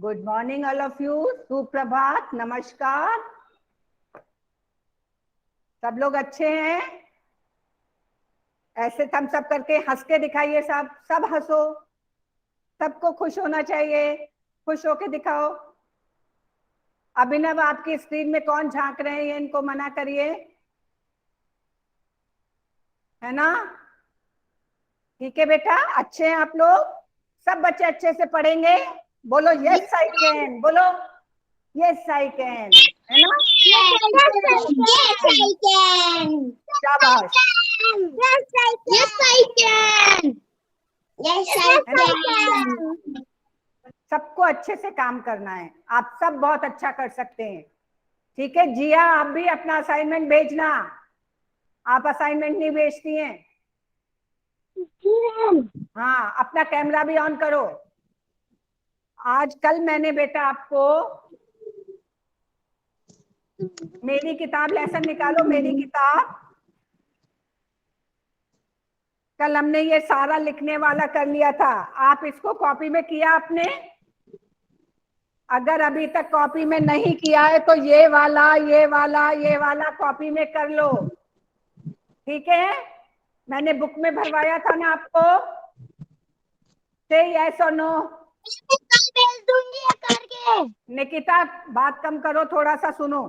Good morning all of you. सुप्रभात, नमस्कार। सब लोग अच्छे हैं? ऐसे थम्स अप करके हंस के दिखाइए। सब सब हंसो। सबको खुश होना चाहिए। खुश होके दिखाओ। अभिनव, आपकी स्क्रीन में कौन झांक रहे हैं? इनको मना करिए, है ना? ठीक है बेटा, अच्छे हैं आप लोग। सब बच्चे अच्छे से पढ़ेंगे। बोलो यस आई कैन। बोलो यस आई कैन, है ना? Yes, I can. शाबाश, Yes, I can. Yes, I can. Yes, I है ना? can. सबको अच्छे से काम करना है। आप सब बहुत अच्छा कर सकते हैं। ठीक है जिया, आप भी अपना असाइनमेंट भेजना। आप असाइनमेंट नहीं भेजती हैं। हाँ, अपना कैमरा भी ऑन करो। आज कल मैंने बेटा आपको मेरी किताब, लेसन निकालो मेरी किताब। कल हमने ये सारा लिखने वाला कर लिया था। आप इसको कॉपी में किया आपने? अगर अभी तक कॉपी में नहीं किया है तो ये वाला, ये वाला, ये वाला कॉपी में कर लो। ठीक है? मैंने बुक में भरवाया था ना आपको। से यस और नो। भेज दूंगी ये करके। निकिता, बात कम करो, थोड़ा सा सुनो।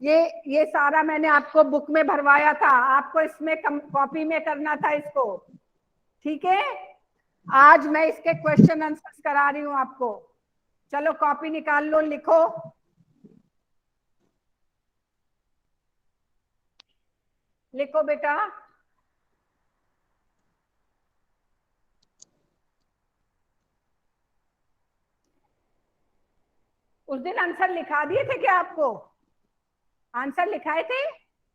ये सारा मैंने आपको बुक में भरवाया था। आपको इसमें कॉपी में करना था इसको। ठीक है? आज मैं इसके क्वेश्चन आंसर्स करा रही हूं आपको। चलो कॉपी निकाल लो, लिखो। लिखो बेटा। उस दिन आंसर लिखा दिए थे क्या आपको? आंसर लिखाए थे?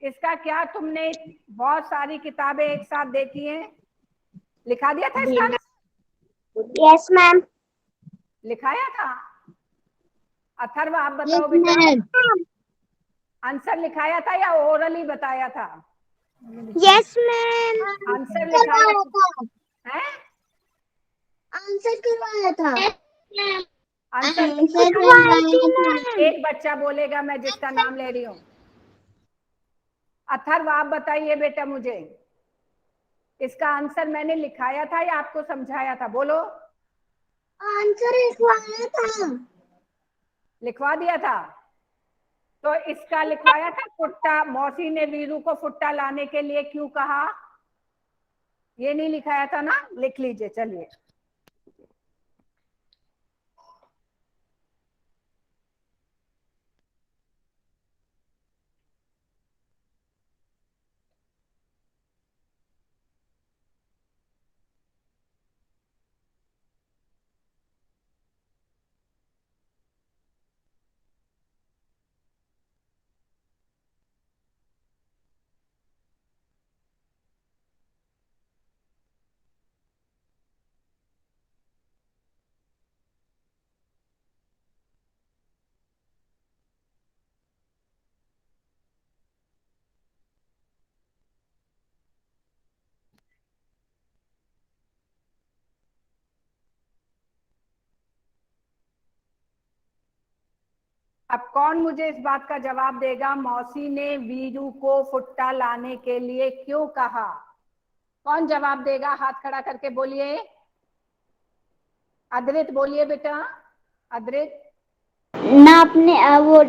इसका क्या तुमने बहुत सारी किताबें एक साथ देखी हैं? लिखा दिया था इसका आंसर? Yes, ma'am. लिखाया था? अथर्व, आप Yes, बताओ बेटा, ma'am. आंसर लिखाया था या ओरली बताया था? Yes, ma'am. आंसर लिखाया है? आंसर करवाया था। आंसर एक बच्चा बोलेगा मैं जिसका नाम ले रही हूँ। अथर्व, आप बताइए बेटा मुझे, इसका आंसर मैंने लिखाया था या आपको समझाया था? बोलो। आंसर लिखवाया था। लिखवा दिया था? तो इसका लिखवाया था फुट्टा। मौसी ने वीरू को फुट्टा लाने के लिए क्यों कहा? ये नहीं लिखाया था ना? लिख लीजिए, चलिए। अब कौन मुझे इस बात का जवाब देगा, मौसी ने वीरू को फुट्टा लाने के लिए क्यों कहा? कौन जवाब देगा? हाथ खड़ा करके बोलिए। अद्रित बोलिए बेटा। अद्रित। नापने वो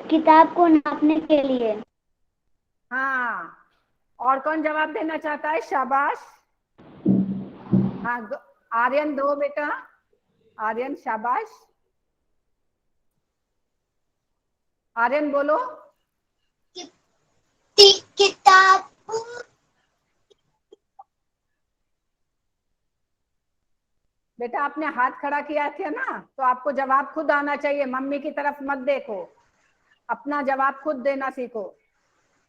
किताब को नापने के लिए। हाँ, और कौन जवाब देना चाहता है? शाबाश। हाँ, आर्यन दो बेटा। आर्यन, शाबाश। आर्यन बोलो। किताब। बेटा आपने हाथ खड़ा किया था ना, तो आपको जवाब खुद आना चाहिए। मम्मी की तरफ मत देखो, अपना जवाब खुद देना सीखो।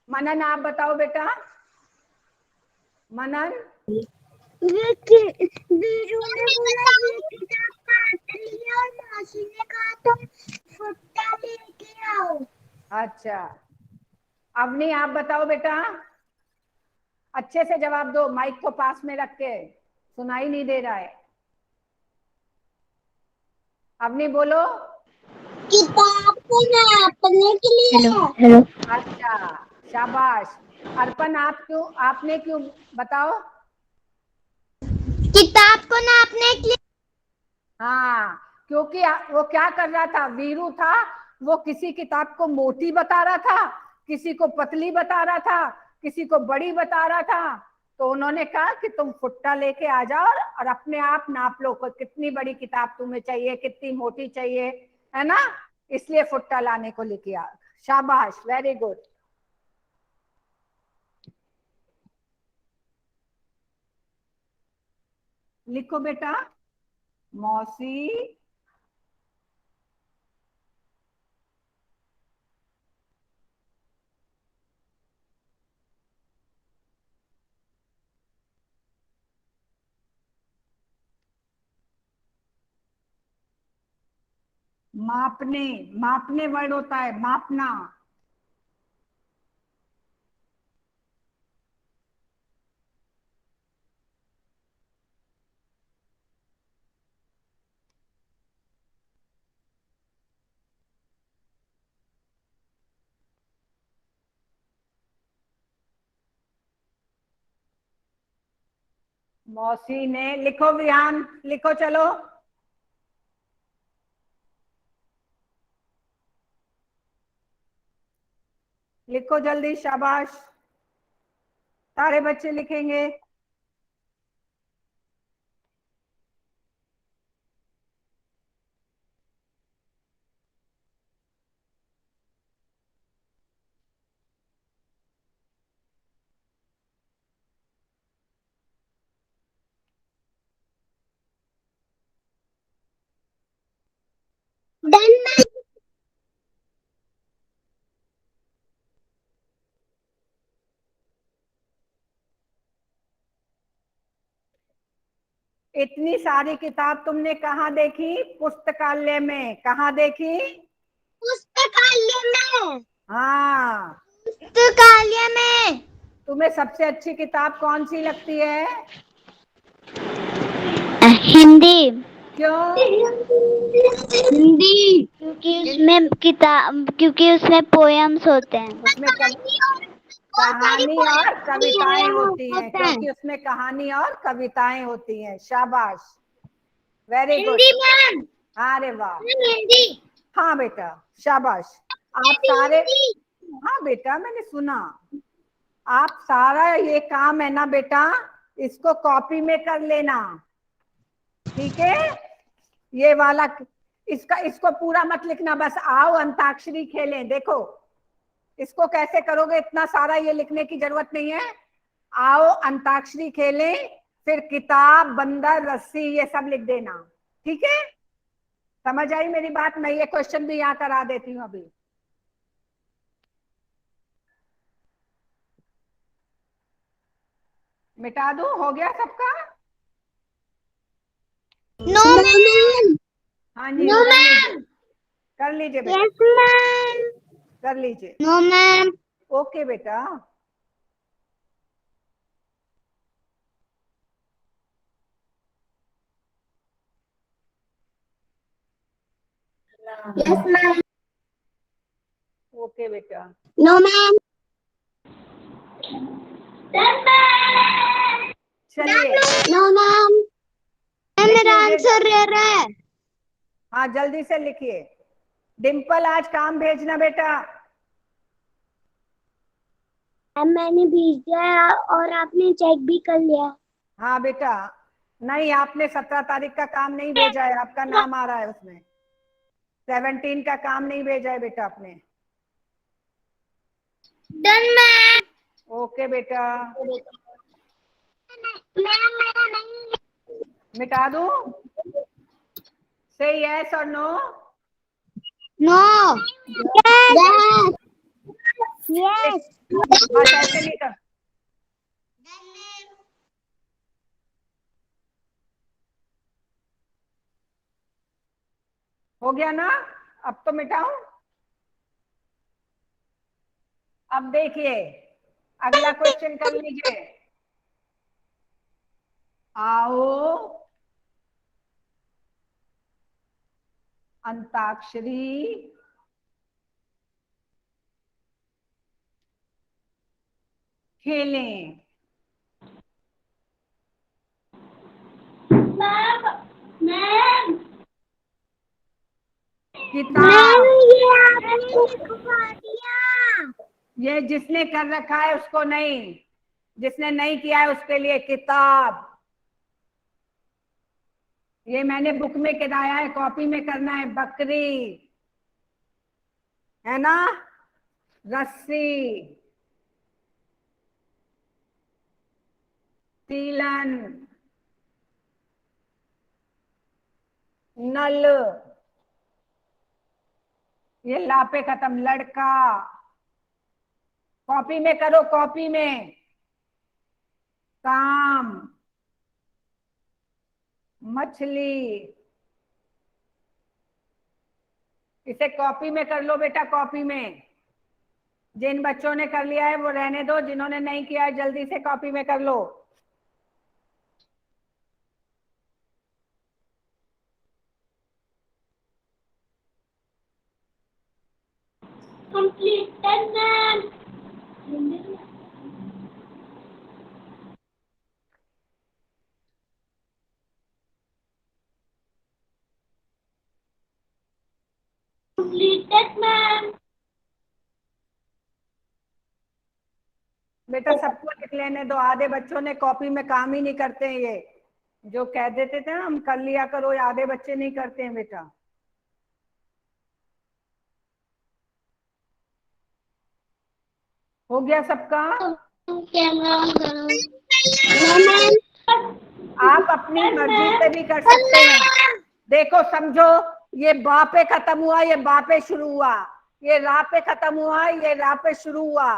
मनन, आप बताओ बेटा। मनन। वीरू ने बोला ये किताब काट लिया और मौसी ने कहा तुम फुट्टा लेके आओ। अच्छा, अवनी आप बताओ बेटा। अच्छे से जवाब दो, माइक को पास में रख के, सुनाई नहीं दे रहा है। अवनी बोलो। किताब को नापने के लिए। हेलो। अच्छा, शाबाश। अर्पण आपने क्यों बताओ। किताब को नापने के लिए। हाँ, क्योंकि वो क्या कर रहा था, वीरू था, वो किसी किताब को मोटी बता रहा था, किसी को पतली बता रहा था, किसी को बड़ी बता रहा था। तो उन्होंने कहा कि तुम फुट्टा लेके आ जाओ और अपने आप नाप लो कितनी बड़ी किताब तुम्हें चाहिए, कितनी मोटी चाहिए, है ना। इसलिए फुट्टा लाने को लेके आ। शाबाश, वेरी गुड। लिखो बेटा। मौसी मापने, मापने वर्ड होता है, मापना। मौसी ने, लिखो विहान, लिखो चलो। लिखो जल्दी, शाबाश। सारे बच्चे लिखेंगे। Done ma'am. इतनी सारी किताब तुमने कहाँ देखी, पुस्तकालय में, कहाँ देखी। पुस्तकालय में। हाँ। पुस्तकालय में। तुम्हें सबसे अच्छी किताब कौन सी लगती है। हिंदी। क्यों। हिंदी क्योंकि उसमें पोयम्स होते हैं। उसमें कहानी और कविताएं होती हैं, क्योंकि उसमें कहानी और कविताएं होती हैं। शाबाश, वेरी गुड। हिंदी मैम। अरे वाह। हिंदी। हाँ बेटा, शाबाश। आप सारे, हाँ बेटा मैंने सुना। आप सारा ये काम है ना बेटा, इसको कॉपी में कर लेना, ठीक है। ये वाला, इसको पूरा मत लिखना, बस आओ अंताक्षरी खेलें। देखो इसको कैसे करोगे, इतना सारा ये लिखने की जरूरत नहीं है। आओ अंताक्षरी खेलें, फिर किताब, बंदर, रस्सी, ये सब लिख देना, ठीक है। समझ आई मेरी बात। मैं ये क्वेश्चन भी यहाँ करा देती हूँ अभी। मिटा दूं, हो गया सबका। No ma'am. हाँ जी, नो कर लीजिए, मैम। कर लीजिए बेटा, यस मैम। कर लीजिए। No ma'am. ओके बेटा। Yes ma'am. ओके बेटा। No ma'am. चलिए, नो मैम। लिख मेरा लीजिएगा। आंसर रह रहा है। हाँ जल्दी से लिखिए। डिम्पल आज काम भेजना बेटा। मैंने भेज दिया और आपने चेक भी कर लिया। हाँ बेटा, नहीं आपने 17 तारीख का काम नहीं भेजा है, आपका नाम आ रहा है उसमें। 17 का काम नहीं भेजा है बेटा आपने। Done ma'am. ओके बेटा। मैम मेरा नहीं। मिटा दूं, से यस और नो। नो। यस। यस। बस ऐसे लिखा। हो गया ना, अब तो मिटाऊं। अब देखिए, अगला क्वेश्चन कर लीजिए। आओ अंताक्षरी खेलें। किताब, ये आपने लिखवा दिया। ये जिसने कर रखा है उसको नहीं, जिसने नहीं किया है उसके लिए किताब। ये मैंने बुक में कराया है, कॉपी में करना है। बकरी है ना, रस्सी, सीलन, नल, ये ला पे खत्म, लड़का। कॉपी में करो, कॉपी में। काम, मछली, इसे कॉपी में कर लो बेटा, कॉपी में। जिन बच्चों ने कर लिया है वो रहने दो, जिन्होंने नहीं किया है जल्दी से कॉपी में कर लो। Completed, ma'am. Completed, ma'am. बेटा सबको लिख लेने दो, आधे बच्चों ने कॉपी में काम ही नहीं करते हैं। ये जो कह देते थे ना हम कर लिया करो, ये आधे बच्चे नहीं करते हैं बेटा। हो गया सबका? कैमरा ऑन करो। आप अपनी मर्जी से भी कर सकते हैं। देखो समझो, ये बा पे खत्म हुआ, ये बा पे शुरू हुआ, ये रा पे खत्म हुआ, ये रा पे शुरू हुआ,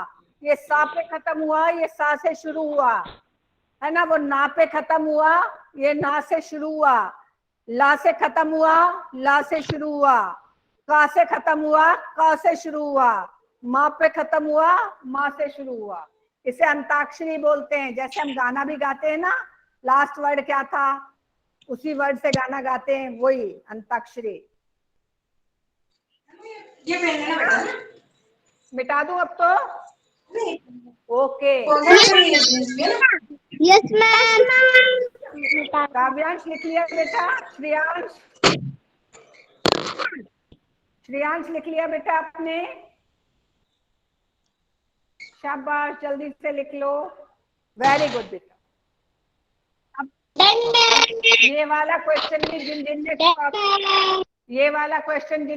ये सा पे खत्म हुआ, ये सा से शुरू हुआ, है ना। वो ना पे खत्म हुआ, ये ना से शुरू हुआ, ला से खत्म हुआ, ला से शुरू हुआ, का से खत्म हुआ, का से शुरू हुआ, माँ पे खत्म हुआ, माँ से शुरू हुआ। इसे अंताक्षरी बोलते हैं। जैसे हम गाना भी गाते हैं ना, लास्ट वर्ड क्या था, उसी वर्ड से गाना गाते हैं, वही अंताक्षरी। मिटा दूं अब तो? ओके। Yes ma'am. काव्यांश लिख लिया बेटा? श्रेयांश, श्रेयांश लिख लिया बेटा आपने? शाबाश, जल्दी से लिख लो। वेरी गुड बेटा। ये वाला क्वेश्चन भी जिन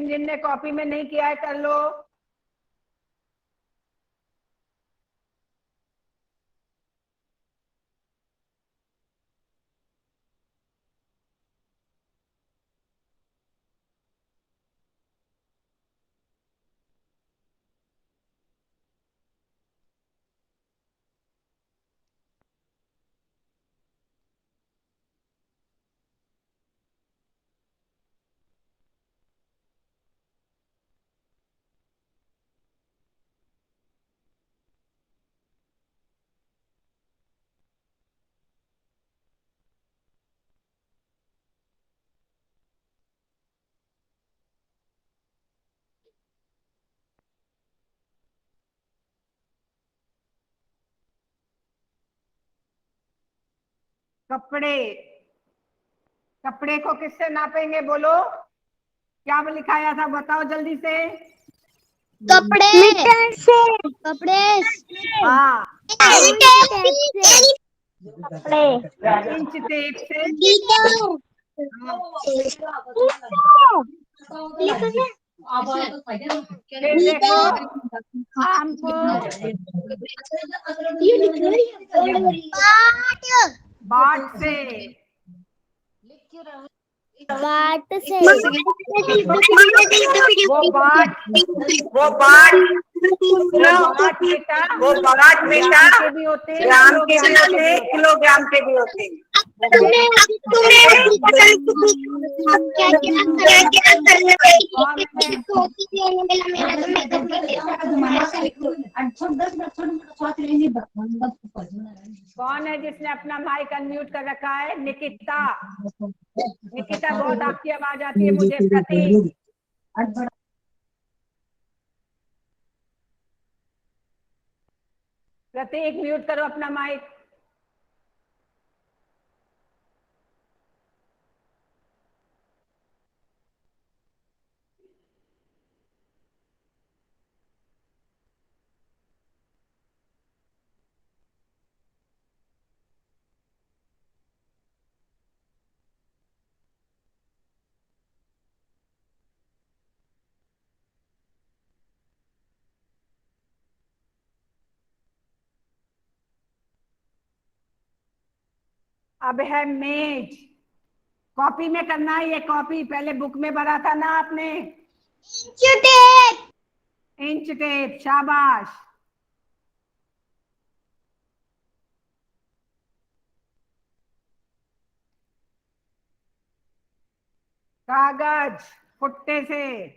जिन ने कॉपी में नहीं किया है कर लो। कपड़े, कपड़े को किससे नापेंगे बोलो? क्या लिखाया था बताओ जल्दी से। कपड़े, मीटर से। कपड़े, हाँ, कपड़े, इंच टेप से। फिर देखो आम को बाट से, बाट से। वो बाट बेटा, ग्राम के भी होते हैं, किलोग्राम के भी होते हैं। कौन है जिसने अपना माइक अनम्यूट कर रखा है? निकिता, निकिता बहुत आपकी आवाज आती है मुझे। प्रतीक, प्रतीक म्यूट करो अपना माइक। अब है मेज। कॉपी में करना है ये, कॉपी पहले बुक में भरा था ना आपने। इंच टेप, शाबाश। कागज, फुट्टे से।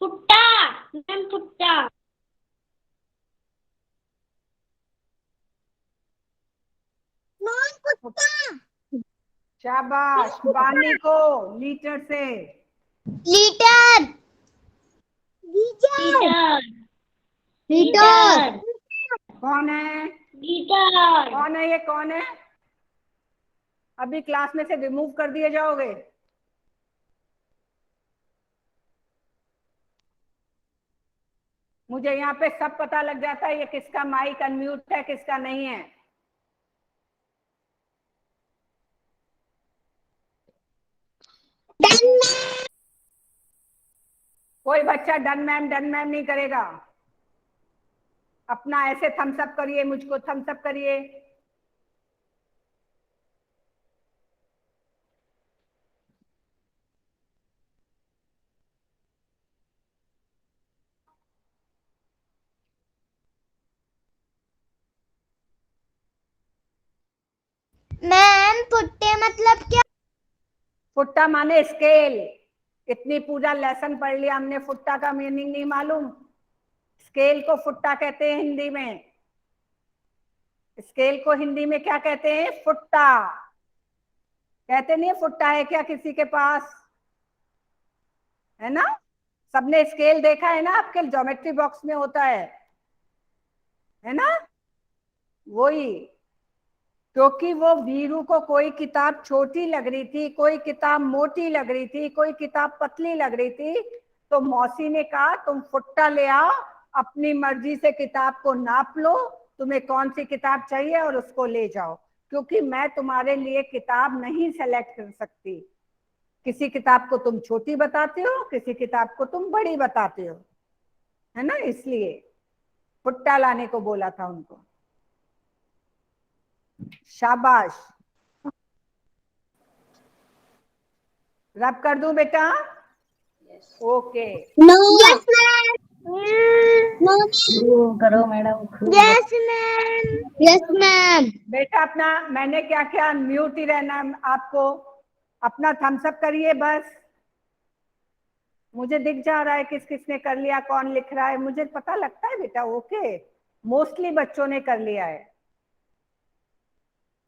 फुट्टा मैम, फुट्टा। शाबाश। पानी को लीटर से। लीटर। लीटर। लीटर। कौन है? लीटर। कौन है ये, कौन है? अभी क्लास में से रिमूव कर दिए जाओगे। मुझे यहाँ पे सब पता लग जाता है ये किसका माइक अनम्यूट है, किसका नहीं है। कोई बच्चा डन मैम नहीं करेगा। अपना ऐसे थम्स अप करिए, मुझको थम्स अप करिए। मैम फुट्टे मतलब क्या? फुट्टा माने स्केल। इतनी पूरा लेसन पढ़ लिया हमने, फुट्टा का मीनिंग नहीं मालूम। स्केल को फुट्टा कहते हैं हिंदी में। स्केल को हिंदी में क्या कहते हैं? फुट्टा। कहते नहीं है फुट्टा है क्या किसी के पास? है ना? सबने स्केल देखा है ना, आपके ज्योमेट्री बॉक्स में होता है ना? वही। क्योंकि वो वीरू को कोई किताब छोटी लग रही थी, कोई किताब मोटी लग रही थी, कोई किताब पतली लग रही थी, तो मौसी ने कहा तुम फुट्टा ले आओ, अपनी मर्जी से किताब को नाप लो, तुम्हें कौन सी किताब चाहिए और उसको ले जाओ, क्योंकि मैं तुम्हारे लिए किताब नहीं सेलेक्ट कर सकती। किसी किताब को तुम छोटी बताते हो, किसी किताब को तुम बड़ी बताते हो, है ना? इसलिए फुट्टा लाने को बोला था उनको। शाबाश। रब कर दूं बेटा? Okay. No. Yes ma'am. No करो madam. Yes ma'am. Yes ma'am. बेटा अपना, मैंने क्या क्या, म्यूट ही रहना आपको। अपना थम्स अप करिए बस। मुझे दिख जा रहा है किस किसने कर लिया, कौन लिख रहा है, मुझे पता लगता है बेटा। ओके, मोस्टली बच्चों ने कर लिया है,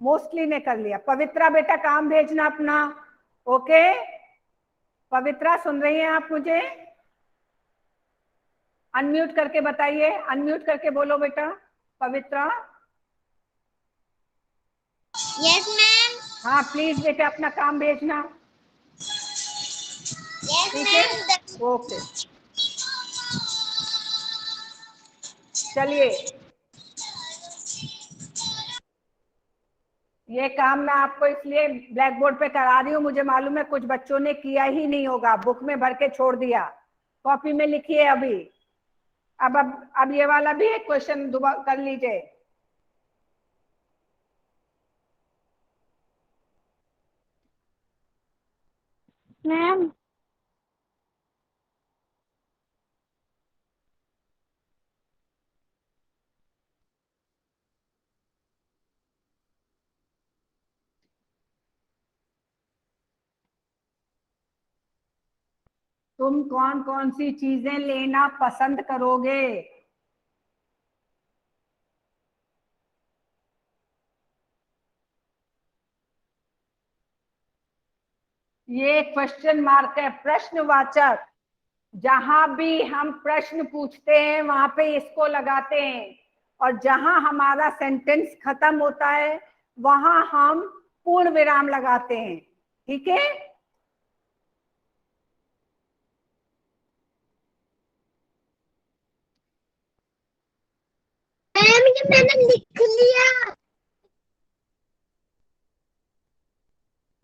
मोस्टली ने कर लिया। पवित्रा बेटा काम भेजना अपना। ओके पवित्रा, सुन रही हैं आप मुझे? अनम्यूट करके बताइए, अनम्यूट करके बोलो बेटा। पवित्रा। Yes ma'am. हाँ प्लीज बेटा अपना काम भेजना। यस ठीक है, मैम। ओके। चलिए, ये काम मैं आपको इसलिए ब्लैक बोर्ड पे करा रही हूँ, मुझे मालूम है कुछ बच्चों ने किया ही नहीं होगा, बुक में भर के छोड़ दिया। कॉपी में लिखिए अभी। अब ये वाला भी एक क्वेश्चन दोबारा कर लीजिए। मैम तुम कौन कौन सी चीजें लेना पसंद करोगे? ये क्वेश्चन मार्क है, प्रश्नवाचक। जहां भी हम प्रश्न पूछते हैं वहां पे इसको लगाते हैं, और जहां हमारा सेंटेंस खत्म होता है वहां हम पूर्ण विराम लगाते हैं। ठीक है, मैम ये मैंने लिख लिया।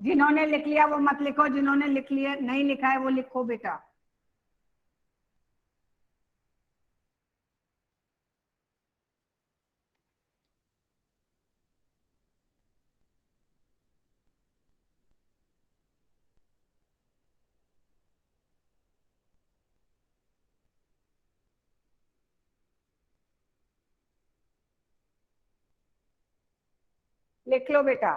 जिन्होंने लिख लिया वो मत लिखो, जिन्होंने लिख लिया नहीं लिखा है वो लिखो बेटा। लिख लो बेटा।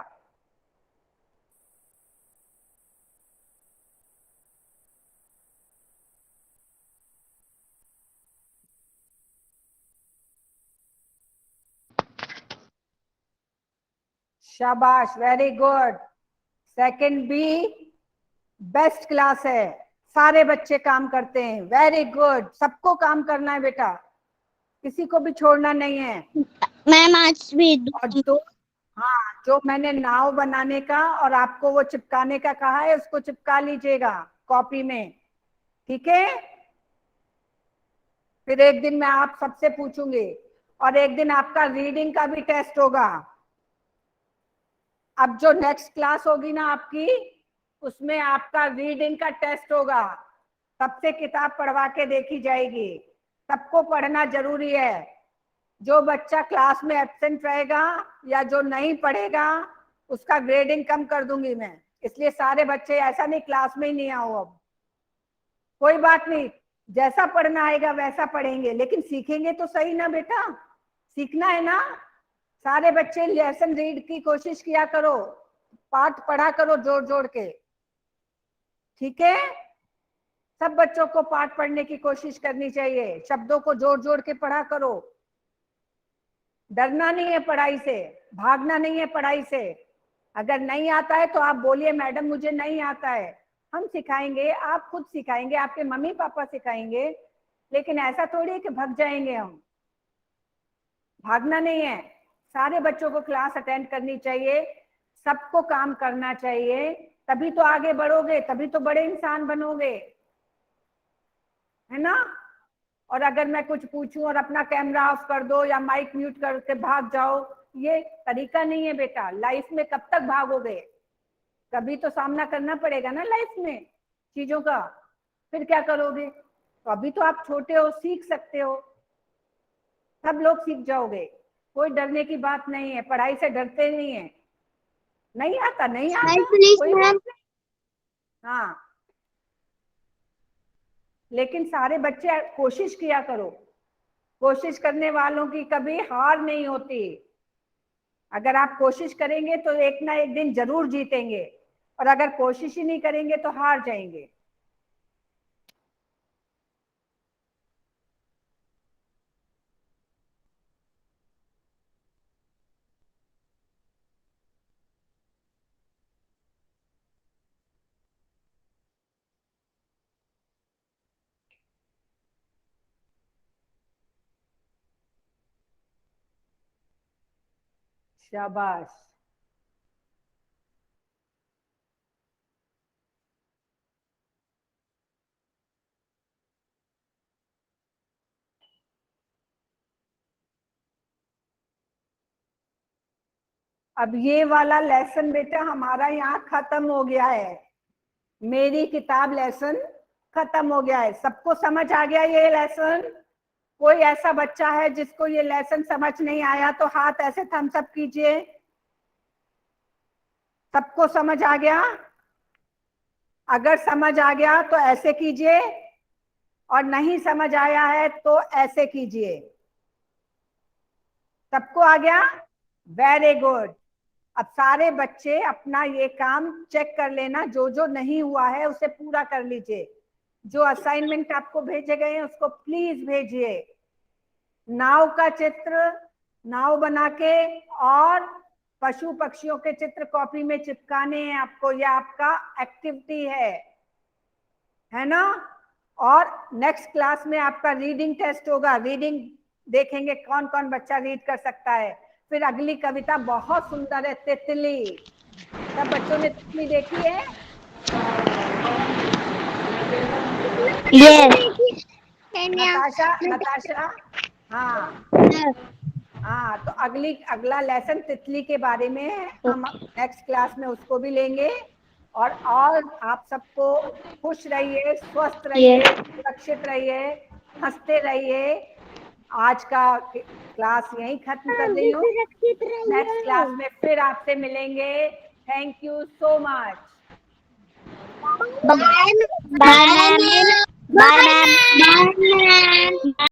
शाबाश, very good. Second B best class है, सारे बच्चे काम करते हैं, वेरी गुड। सबको काम करना है बेटा, किसी को भी छोड़ना नहीं है। मैम आज भी और जो, हाँ, जो मैंने नाव बनाने का और आपको वो चिपकाने का कहा है उसको चिपका लीजिएगा कॉपी में। ठीक है, फिर एक दिन मैं आप सबसे पूछूंगी, और एक दिन आपका रीडिंग का भी टेस्ट होगा। अब जो नेक्स्ट क्लास होगी ना आपकी, उसमें आपका रीडिंग का टेस्ट होगा, सबसे किताब पढ़वा के देखी जाएगी। सबको पढ़ना जरूरी है। जो बच्चा क्लास में एब्सेंट रहेगा या जो नहीं पढ़ेगा उसका ग्रेडिंग कम कर दूंगी मैं, इसलिए सारे बच्चे, ऐसा नहीं क्लास में ही नहीं आओ। अब कोई बात नहीं, जैसा पढ़ना आएगा वैसा पढ़ेंगे, लेकिन सीखेंगे तो सही ना बेटा, सीखना है ना। सारे बच्चे लेसन रीड की कोशिश किया करो, पाठ पढ़ा करो जोड़ जोड़ के। ठीक है, सब बच्चों को पाठ पढ़ने की कोशिश करनी चाहिए, शब्दों को जोड़ जोड़ के पढ़ा करो। डरना नहीं है पढ़ाई से, भागना नहीं है पढ़ाई से। अगर नहीं आता है तो आप बोलिए मैडम मुझे नहीं आता है, हम सिखाएंगे, आप खुद सिखाएंगे, आपके मम्मी पापा सिखाएंगे, लेकिन ऐसा थोड़ी है कि भाग जाएंगे हम। भागना नहीं है। सारे बच्चों को क्लास अटेंड करनी चाहिए, सबको काम करना चाहिए, तभी तो आगे बढ़ोगे, तभी तो बड़े इंसान बनोगे, है ना। और अगर मैं कुछ पूछूं और अपना कैमरा ऑफ कर दो या माइक म्यूट करके भाग जाओ, ये तरीका नहीं है बेटा। लाइफ में कब तक भागोगे, कभी तो सामना करना पड़ेगा ना लाइफ में चीजों का, फिर क्या करोगे। तो अभी तो आप छोटे हो, सीख सकते हो, सब लोग सीख जाओगे, कोई डरने की बात नहीं है, पढ़ाई से डरते नहीं है। नहीं आता, नहीं आता, कोई बात नहीं। हाँ, लेकिन सारे बच्चे कोशिश किया करो, कोशिश करने वालों की कभी हार नहीं होती। अगर आप कोशिश करेंगे तो एक ना एक दिन जरूर जीतेंगे, और अगर कोशिश ही नहीं करेंगे तो हार जाएंगे। शाबाश। अब ये वाला लेसन बेटा हमारा यहाँ खत्म हो गया है, मेरी किताब लेसन खत्म हो गया है। सबको समझ आ गया ये लेसन? कोई ऐसा बच्चा है जिसको ये लेसन समझ नहीं आया तो हाथ ऐसे थम्स अप कीजिए। सबको समझ आ गया? अगर समझ आ गया तो ऐसे कीजिए, और नहीं समझ आया है तो ऐसे कीजिए। सबको आ गया? Very good. अब सारे बच्चे अपना ये काम चेक कर लेना, जो जो नहीं हुआ है उसे पूरा कर लीजिए। जो असाइनमेंट आपको भेजे गए हैं उसको प्लीज भेजिए। नाव का चित्र, नाव बना के, और पशु पक्षियों के चित्र कॉपी में चिपकाने हैं आपको, यह आपका एक्टिविटी है ना। और नेक्स्ट क्लास में आपका रीडिंग टेस्ट होगा, रीडिंग देखेंगे कौन कौन बच्चा रीड कर सकता है। फिर अगली कविता बहुत सुंदर है, तितली। सब बच्चों ने तितली देखी है? नताशा हाँ हाँ, तो अगला लेसन तितली के बारे में है, हम नेक्स्ट क्लास में उसको भी लेंगे। और आप सबको खुश रहिए, स्वस्थ रहिए, सुरक्षित रहिए, हंसते रहिए। आज का क्लास यहीं खत्म कर रही हूँ, नेक्स्ट क्लास में फिर आपसे मिलेंगे। Thank you so much. Bye ma'am.